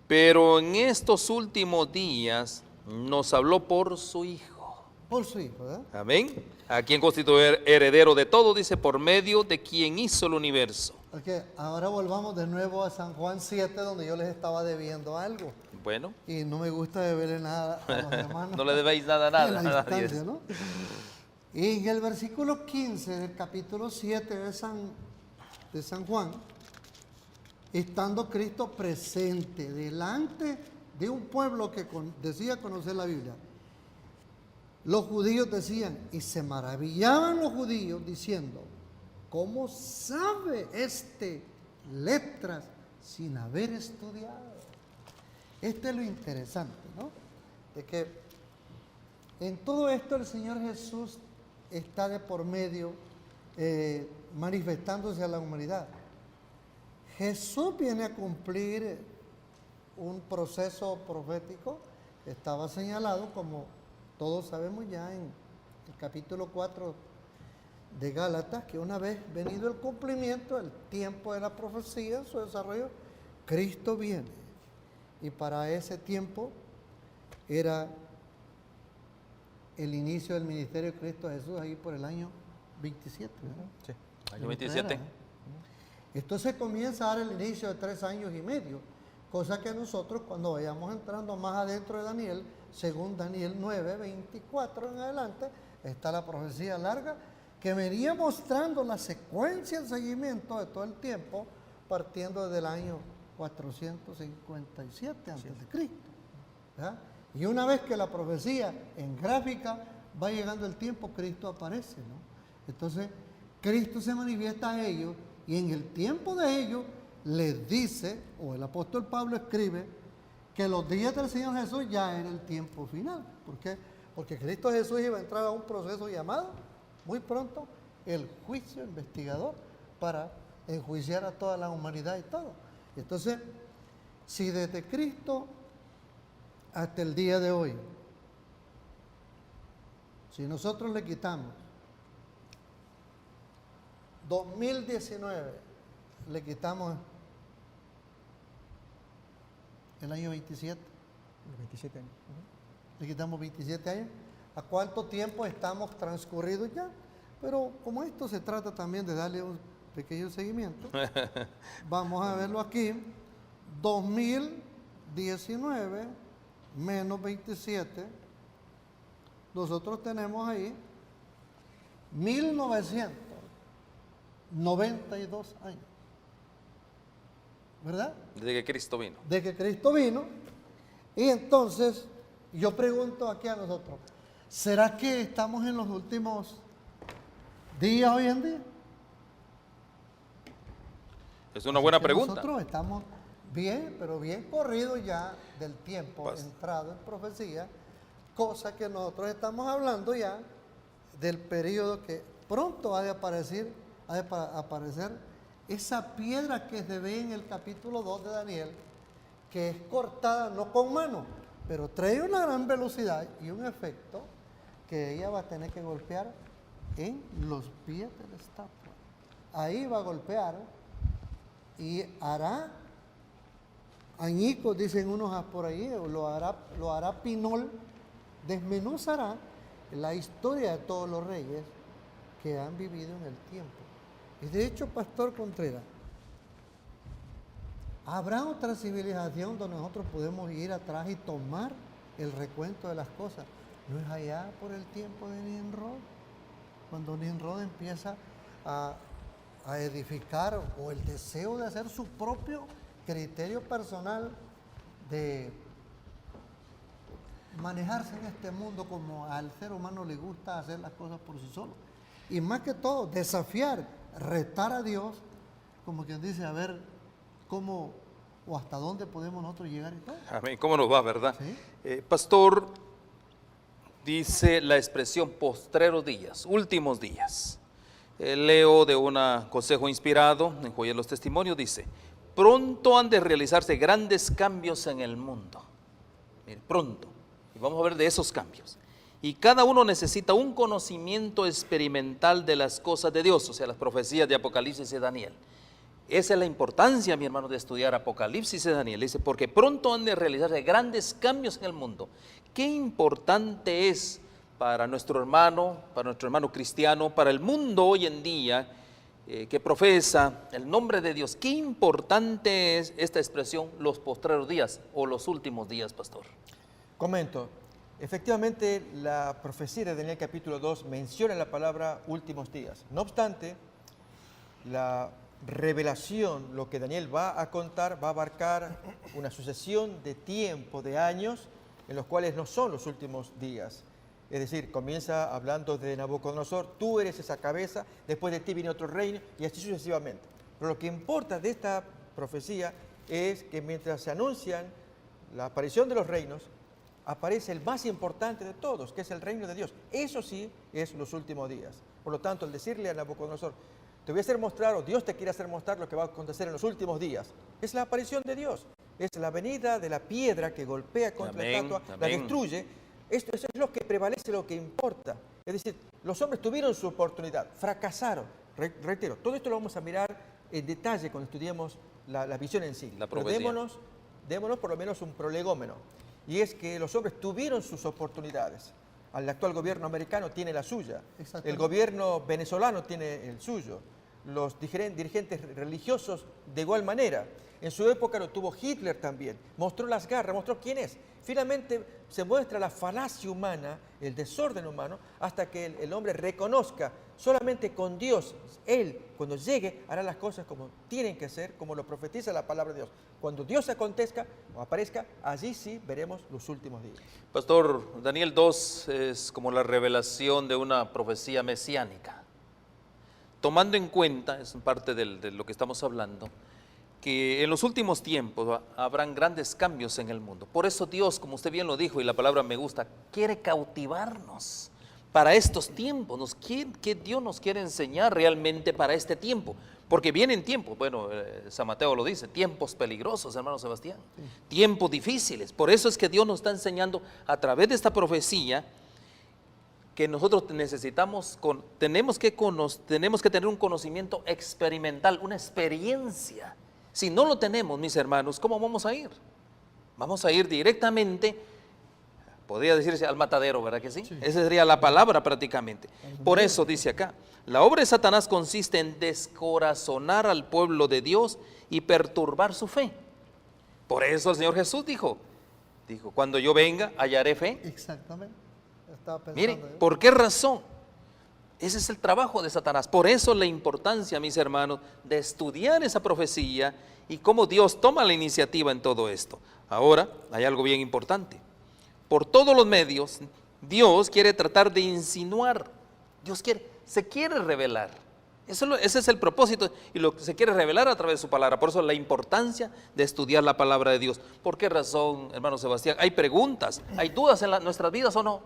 Pero en estos últimos días nos habló por su Hijo. Por su Hijo, ¿verdad? Amén. A quien constituyó heredero de todo, dice, por medio de quien hizo el universo. Ok, ahora volvamos de nuevo a San Juan 7, donde yo les estaba debiendo algo. Bueno. Y no me gusta deberle nada a los hermanos. No le debéis nada a En la nada. distancia, ¿no? Y en el versículo 15 del capítulo 7 de San Juan, estando Cristo presente delante de un pueblo que decía conocer la Biblia, los judíos decían, y se maravillaban los judíos diciendo, ¿cómo sabe este letras sin haber estudiado? Este es lo interesante, ¿no? De que en todo esto el Señor Jesús está de por medio manifestándose a la humanidad. Jesús viene a cumplir un proceso profético que estaba señalado, como todos sabemos ya en el capítulo 4 de Gálatas, que una vez venido el cumplimiento, el tiempo de la profecía, en su desarrollo, Cristo viene. Y para ese tiempo era el inicio del ministerio de Cristo Jesús, ahí por el año 27. ¿verdad? Sí. Año 27. Esto se comienza a dar el inicio de 3 años y medio, cosa que nosotros cuando vayamos entrando más adentro de Daniel, según Daniel 9, 24 en adelante, está la profecía larga que venía mostrando la secuencia, el seguimiento de todo el tiempo, partiendo desde el año 457 antes de Cristo. ¿verdad? Y una vez que la profecía en gráfica va llegando el tiempo, Cristo aparece, ¿no? Entonces, Cristo se manifiesta a ellos y en el tiempo de ellos les dice, o el apóstol Pablo escribe, que los días del Señor Jesús ya era el tiempo final. ¿Por qué? Porque Cristo Jesús iba a entrar a un proceso llamado, muy pronto, el juicio investigador para enjuiciar a toda la humanidad y todo. Entonces, si desde Cristo hasta el día de hoy, si nosotros le quitamos 2019, le quitamos el año 27, Los 27 años. le quitamos 27 años, ¿a cuánto tiempo estamos transcurridos ya? Pero como esto se trata también de darle un pequeño seguimiento, vamos a verlo aquí. 2019 menos 27, nosotros tenemos ahí 1992 años, ¿verdad? Desde que Cristo vino. De que Cristo vino. Y entonces yo pregunto aquí a nosotros, ¿será que estamos en los últimos días hoy en día? Es una buena Que pregunta. Nosotros estamos bien, pero bien corridos ya del tiempo Pues, entrado en profecía, cosa que nosotros estamos hablando ya del periodo que pronto ha de aparecer esa piedra que se ve en el capítulo 2 de Daniel, que es cortada no con mano, pero trae una gran velocidad y un efecto que ella va a tener que golpear en los pies de la estatua. Ahí va a golpear y hará añicos, dicen unos por ahí, lo hará pinol, desmenuzará la historia de todos los reyes que han vivido en el tiempo. Y de hecho, Pastor Contreras, ¿habrá otra civilización donde nosotros podemos ir atrás y tomar el recuento de las cosas? ¿No es allá por el tiempo de Nimrod? Cuando Nimrod empieza a edificar, o el deseo de hacer su propio criterio personal de manejarse en este mundo como al ser humano le gusta hacer las cosas por sí solo. Y más que todo, desafiar, retar a Dios, como quien dice, a ver cómo o hasta dónde podemos nosotros llegar y todo. Amén. ¿Cómo nos va, verdad? ¿Sí? Pastor, dice la expresión postreros días, últimos días. Leo de un consejo inspirado en Joya de los Testimonios, dice: pronto han de realizarse grandes cambios en el mundo. Mire, pronto. Y vamos a ver de esos cambios. Y cada uno necesita un conocimiento experimental de las cosas de Dios, o sea, las profecías de Apocalipsis y Daniel. Esa es la importancia, mi hermano, de estudiar Apocalipsis y Daniel. Dice, porque pronto han de realizarse grandes cambios en el mundo. Qué importante es para nuestro hermano cristiano, para el mundo hoy en día que profesa el nombre de Dios. Qué importante es esta expresión, los postreros días o los últimos días, pastor. Comento. Efectivamente, la profecía de Daniel capítulo 2 menciona la palabra últimos días. No obstante, la revelación, lo que Daniel va a contar, va a abarcar una sucesión de tiempo, de años, en los cuales no son los últimos días. Es decir, comienza hablando de Nabucodonosor, tú eres esa cabeza, después de ti viene otro reino y así sucesivamente. Pero lo que importa de esta profecía es que mientras se anuncian la aparición de los reinos, aparece el más importante de todos, que es el reino de Dios. Eso sí es los últimos días. Por lo tanto, el decirle a Nabucodonosor, te voy a hacer mostrar, o Dios te quiere hacer mostrar lo que va a acontecer en los últimos días, es la aparición de Dios. Es la venida de la piedra que golpea contra la estatua, la destruye. Esto es lo que prevalece, lo que importa. Es decir, los hombres tuvieron su oportunidad, fracasaron. Reitero, todo esto lo vamos a mirar en detalle cuando estudiemos la visión en sí. Pero démonos por lo menos un prolegómeno. Y es que los hombres tuvieron sus oportunidades. El actual gobierno americano tiene la suya. El gobierno venezolano tiene el suyo. Los dirigentes religiosos de igual manera. En su época lo tuvo Hitler también. Mostró las garras, mostró quién es. Finalmente se muestra la falacia humana, el desorden humano, hasta que el hombre reconozca solamente con Dios. Él, cuando llegue, hará las cosas como tienen que ser, como lo profetiza la palabra de Dios. Cuando Dios acontezca o aparezca, allí sí veremos los últimos días. Pastor, Daniel 2 es como la revelación de una profecía mesiánica. Tomando en cuenta, es parte de lo que estamos hablando, que en los últimos tiempos habrán grandes cambios en el mundo. Por eso Dios, como usted bien lo dijo, y la palabra me gusta, quiere cautivarnos para estos tiempos. Dios nos quiere enseñar realmente para este tiempo. Porque vienen tiempos, bueno, San Mateo lo dice, tiempos peligrosos, hermano Sebastián, tiempos difíciles. Por eso es que Dios nos está enseñando a través de esta profecía que nosotros tenemos que tener un conocimiento experimental, una experiencia. Si no lo tenemos, mis hermanos, ¿cómo vamos a ir? Vamos a ir directamente, podría decirse al matadero, ¿verdad que sí? Esa sería la palabra prácticamente. Por eso dice acá, la obra de Satanás consiste en descorazonar al pueblo de Dios y perturbar su fe. Por eso el Señor Jesús dijo, cuando yo venga, hallaré fe. Exactamente. Estaba pensando. Mire, ¿por qué razón? Ese es el trabajo de Satanás. Por eso la importancia, mis hermanos, de estudiar esa profecía y cómo Dios toma la iniciativa en todo esto. Ahora, hay algo bien importante. Por todos los medios, Dios quiere tratar de insinuar. Se quiere revelar. Ese es el propósito y lo que se quiere revelar a través de su palabra. Por eso la importancia de estudiar la palabra de Dios. ¿Por qué razón, hermano Sebastián? Hay preguntas, hay dudas en nuestras vidas o no.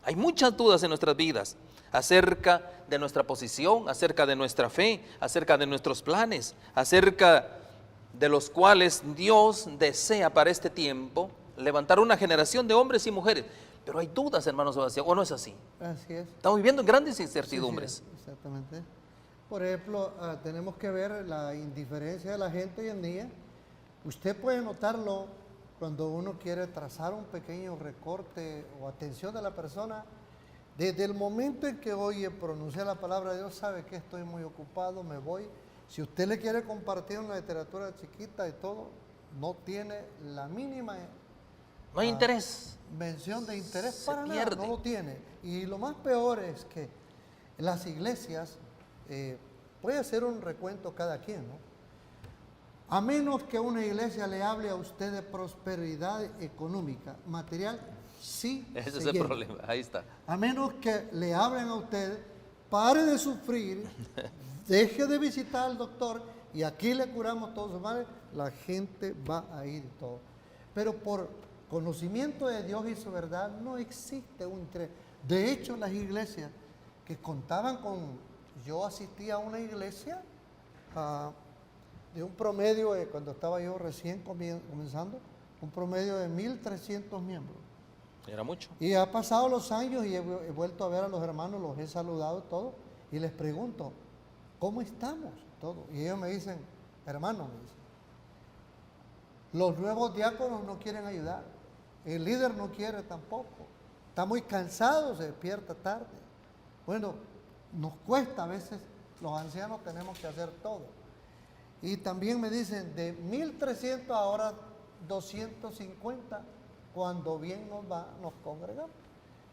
Hay muchas dudas en nuestras vidas acerca de nuestra posición, acerca de nuestra fe, acerca de nuestros planes, acerca de los cuales Dios desea para este tiempo levantar una generación de hombres y mujeres. Pero hay dudas, hermano Sebastián, ¿o no es así? Así es. Estamos viviendo en grandes incertidumbres. Sí, exactamente. Por ejemplo, tenemos que ver la indiferencia de la gente hoy en día. Usted puede notarlo cuando uno quiere trazar un pequeño recorte o atención de la persona. Desde el momento en que oye pronunciar la palabra de Dios, sabe que estoy muy ocupado, me voy. Si usted le quiere compartir una literatura chiquita y todo, no tiene la mínima no hay interés. Mención de interés para nada, no lo tiene. Y lo más peor es que las iglesias, puede hacer un recuento cada quien, ¿no? A menos que una iglesia le hable a usted de prosperidad económica, material, sí. Ese es el problema, ahí está. A menos que le hablen a usted, pare de sufrir, deje de visitar al doctor y aquí le curamos todos sus males, la gente va a ir y todo. Pero por conocimiento de Dios y su verdad no existe un interés. De hecho, las iglesias que contaban con, yo asistí a una iglesia de un promedio, cuando estaba yo recién comenzando, un promedio de 1.300 miembros. Era mucho. Y ha pasado los años y he vuelto a ver a los hermanos, los he saludado todo y les pregunto, ¿cómo estamos? Todo. Y ellos me dicen, hermano, me dicen, los nuevos diáconos no quieren ayudar, el líder no quiere tampoco, está muy cansado, se despierta tarde. Bueno, nos cuesta a veces, los ancianos tenemos que hacer todo. Y también me dicen, de 1.300 ahora 250, cuando bien nos va, nos congregamos.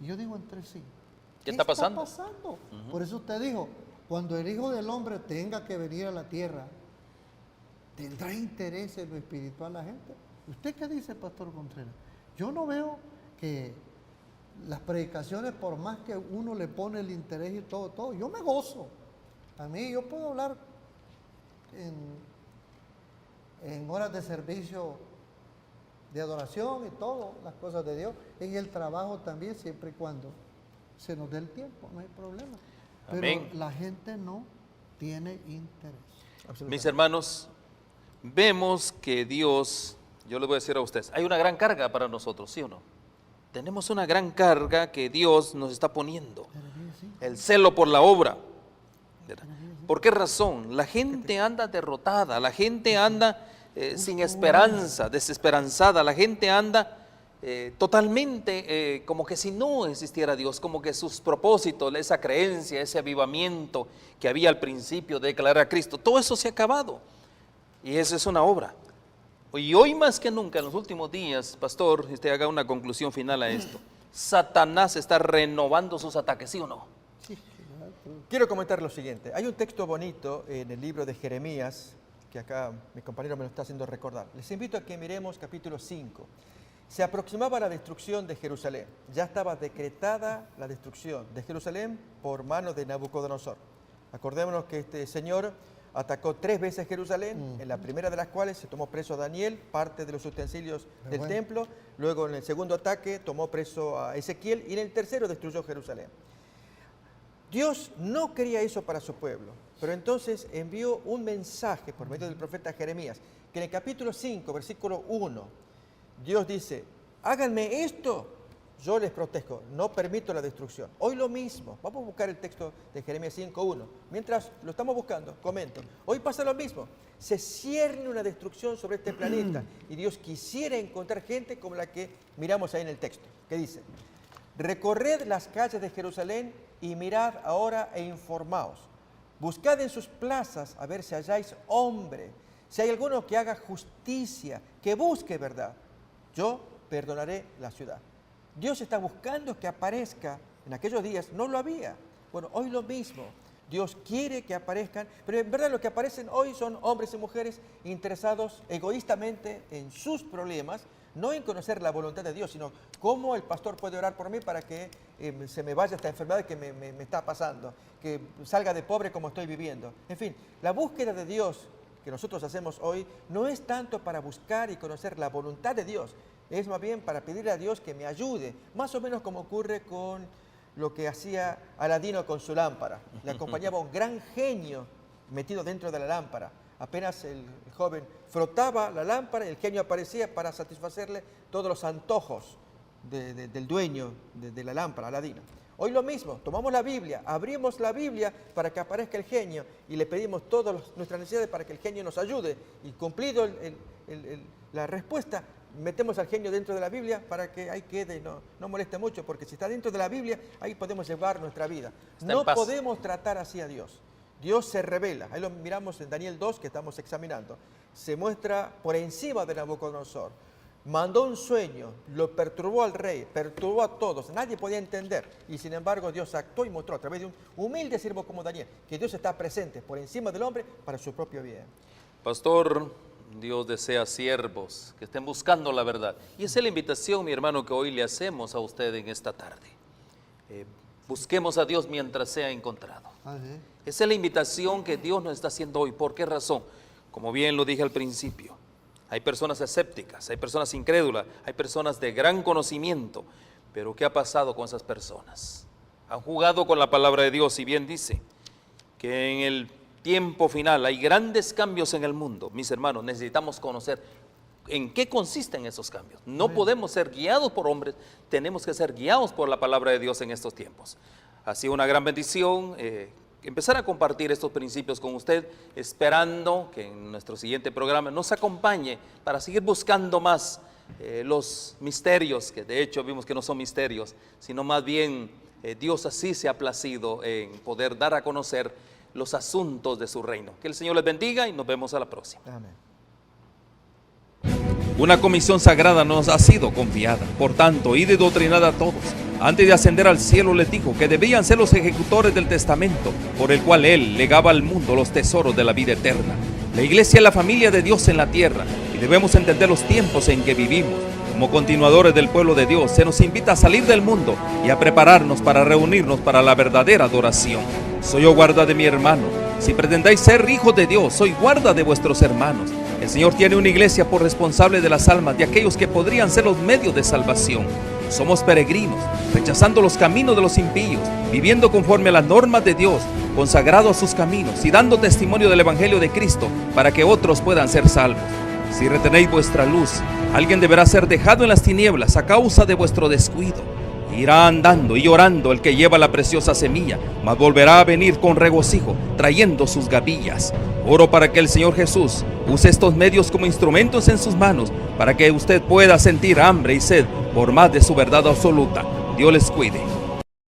Y yo digo entre sí, ¿qué está pasando? Por eso usted dijo, cuando el Hijo del Hombre tenga que venir a la tierra, ¿tendrá interés en lo espiritual la gente? ¿Usted qué dice, Pastor Contreras? Yo no veo que las predicaciones, por más que uno le pone el interés y todo, yo me gozo. A mí yo puedo hablar en horas de servicio de adoración y todo, las cosas de Dios, en el trabajo también, siempre y cuando se nos dé el tiempo, no hay problema. Amén. Pero la gente no tiene interés. Mis hermanos, vemos que Dios, yo les voy a decir a ustedes, hay una gran carga para nosotros, ¿sí o no? Tenemos una gran carga que Dios nos está poniendo. El celo por la obra. ¿Por qué razón? La gente anda derrotada, la gente anda sin esperanza, desesperanzada, la gente anda totalmente como que si no existiera Dios, como que sus propósitos, esa creencia, ese avivamiento que había al principio de declarar a Cristo, todo eso se ha acabado. Y eso es una obra. Y hoy más que nunca, en los últimos días, pastor, usted haga una conclusión final a esto. Satanás está renovando sus ataques, ¿sí o no? Quiero comentar lo siguiente. Hay un texto bonito en el libro de Jeremías, que acá mi compañero me lo está haciendo recordar. Les invito a que miremos capítulo 5. Se aproximaba la destrucción de Jerusalén. Ya estaba decretada la destrucción de Jerusalén por mano de Nabucodonosor. Acordémonos que este señor atacó 3 veces Jerusalén, en la primera de las cuales se tomó preso a Daniel, parte de los utensilios del templo. Luego en el segundo ataque tomó preso a Ezequiel y en el tercero destruyó Jerusalén. Dios no quería eso para su pueblo, pero entonces envió un mensaje por medio del profeta Jeremías, que en el capítulo 5, versículo 1, Dios dice: háganme esto, yo les protejo, no permito la destrucción. Hoy lo mismo, vamos a buscar el texto de Jeremías 5:1. Mientras lo estamos buscando, comento. Hoy pasa lo mismo, se cierne una destrucción sobre este planeta y Dios quisiera encontrar gente como la que miramos ahí en el texto, que dice: recorred las calles de Jerusalén y mirad ahora e informaos. Buscad en sus plazas a ver si halláis hombre, si hay alguno que haga justicia, que busque verdad. Yo perdonaré la ciudad. Dios está buscando que aparezca. En aquellos días no lo había. Bueno, hoy lo mismo. Dios quiere que aparezcan, pero en verdad lo que aparecen hoy son hombres y mujeres interesados egoístamente en sus problemas, no en conocer la voluntad de Dios, sino cómo el pastor puede orar por mí para que se me vaya esta enfermedad que me está pasando, que salga de pobre como estoy viviendo. En fin, la búsqueda de Dios que nosotros hacemos hoy no es tanto para buscar y conocer la voluntad de Dios, es más bien para pedirle a Dios que me ayude, más o menos como ocurre con lo que hacía Aladino con su lámpara. Le acompañaba un gran genio metido dentro de la lámpara. Apenas el joven frotaba la lámpara y el genio aparecía para satisfacerle todos los antojos del dueño de la lámpara, Aladino. Hoy lo mismo, tomamos la Biblia, abrimos la Biblia para que aparezca el genio y le pedimos todas nuestras necesidades para que el genio nos ayude. Y cumplido la respuesta, metemos al genio dentro de la Biblia para que ahí quede y no moleste mucho, porque si está dentro de la Biblia, ahí podemos llevar nuestra vida. No podemos tratar así a Dios. Dios se revela, ahí lo miramos en Daniel 2 que estamos examinando. Se muestra por encima de Nabucodonosor. Mandó un sueño, lo perturbó al rey, perturbó a todos, nadie podía entender. Y sin embargo Dios actuó y mostró a través de un humilde siervo como Daniel que Dios está presente por encima del hombre para su propio bien. Pastor, Dios desea siervos que estén buscando la verdad. Y esa es la invitación, mi hermano, que hoy le hacemos a usted en esta tarde. Busquemos a Dios mientras sea encontrado. Esa es la invitación que Dios nos está haciendo hoy. ¿Por qué razón? Como bien lo dije al principio, hay personas escépticas, hay personas incrédulas, hay personas de gran conocimiento. Pero ¿qué ha pasado con esas personas? Han jugado con la palabra de Dios y bien dice que en el tiempo final hay grandes cambios en el mundo. Mis hermanos, necesitamos conocer en qué consisten esos cambios. No podemos ser guiados por hombres, tenemos que ser guiados por la palabra de Dios en estos tiempos. Ha sido una gran bendición empezar a compartir estos principios con usted, esperando que en nuestro siguiente programa nos acompañe para seguir buscando más los misterios, que de hecho vimos que no son misterios, sino más bien Dios así se ha placido en poder dar a conocer los asuntos de su reino. Que el Señor les bendiga y nos vemos a la próxima. Amén. Una comisión sagrada nos ha sido confiada, por tanto, id y doctrinad a todos. Antes de ascender al cielo les dijo que debían ser los ejecutores del testamento, por el cual Él legaba al mundo los tesoros de la vida eterna. La iglesia es la familia de Dios en la tierra, y debemos entender los tiempos en que vivimos. Como continuadores del pueblo de Dios, se nos invita a salir del mundo y a prepararnos para reunirnos para la verdadera adoración. Soy yo guarda de mi hermano. Si pretendéis ser hijos de Dios, soy guarda de vuestros hermanos. El Señor tiene una iglesia por responsable de las almas de aquellos que podrían ser los medios de salvación. Somos peregrinos, rechazando los caminos de los impíos, viviendo conforme a las normas de Dios, consagrado a sus caminos y dando testimonio del Evangelio de Cristo para que otros puedan ser salvos. Si retenéis vuestra luz, alguien deberá ser dejado en las tinieblas a causa de vuestro descuido. Irá andando y llorando el que lleva la preciosa semilla, mas volverá a venir con regocijo, trayendo sus gavillas. Oro para que el Señor Jesús use estos medios como instrumentos en sus manos, para que usted pueda sentir hambre y sed por más de su verdad absoluta. Dios les cuide.